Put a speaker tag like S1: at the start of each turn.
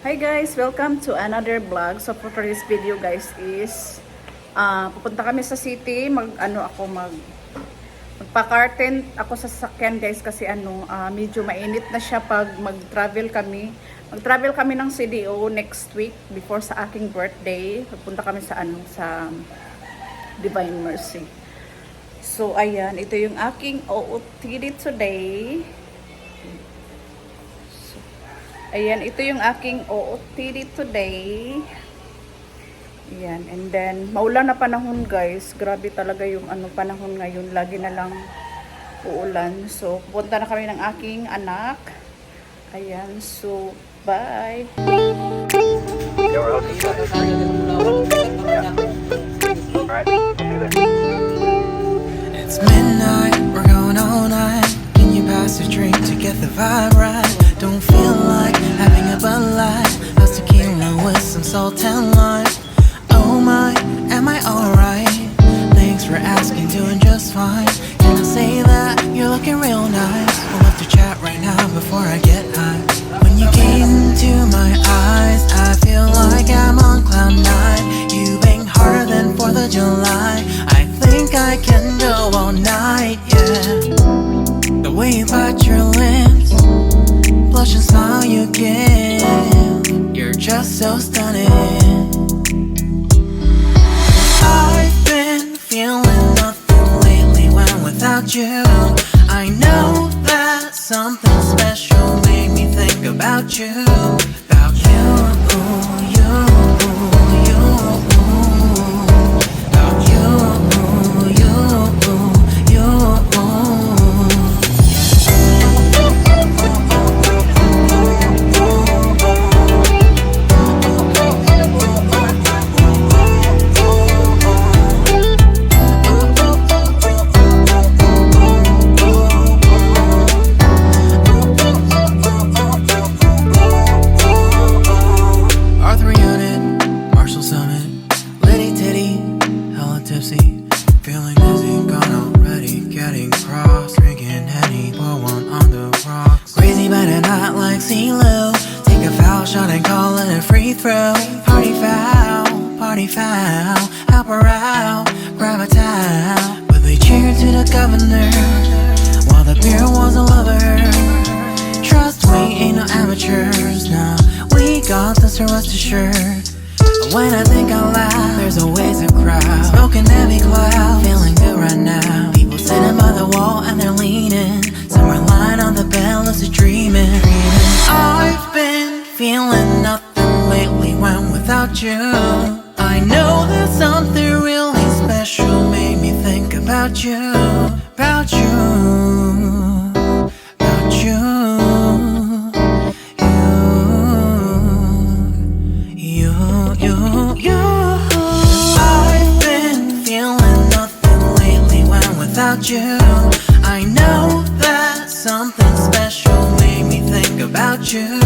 S1: Hi guys, welcome to another vlog. So for today's video guys is pupunta kami sa city, magpa-curtain ako sa sasakyan guys kasi medyo mainit na siya pag mag-travel kami. Mag-travel kami ng CDO next week before sa aking birthday. Pupunta kami sa sa Divine Mercy. So ayan, ito yung aking OOTD today. Ayan, ito yung aking OOTD today. Ayan, and then, maulan na panahon guys. Grabe talaga yung panahon ngayon. Lagi na lang uulan. So, pupunta na kami ng aking anak. Ayan, so, bye!
S2: It's midnight, we're going all night. Can you pass a drink to get the vibe right? Don't feel like having a Bud Light. How's tequila with some salt and lime? Oh my, am I alright? Thanks for asking, doing just fine. Can I say that you're looking real nice? We'll have to chat right now before I get high. When you gaze into my eyes, I feel like I'm on cloud nine. You bang harder than 4th of July. I think I can go all night, yeah. The way you bite your lips, blush and smile you give, you're just so stunning. I've been feeling nothing lately when without you. I know that something special made me think about you. About you, you, you. About you, you, you. Feeling dizzy, gone already, getting cross, drinking Henny, pour one on the rocks. Crazy but not like CeeLo. Take a foul shot and call it a free throw. Party foul, help her out, grab a towel. But they cheered to the governor, while the beer was a lover. Trust we ain't no amateurs, nah, we got this, rest assured. When I think out loud, there's always a crowd, smoking heavy cloud, feeling good right now. People sitting by the wall and they're leaning, some are lying on the bed, lucid dreaming. I've been feeling nothing lately when without you. I know that something really special made me think about you, about you, about you. I've been feeling nothing lately when without you. I know that something special made me think about you.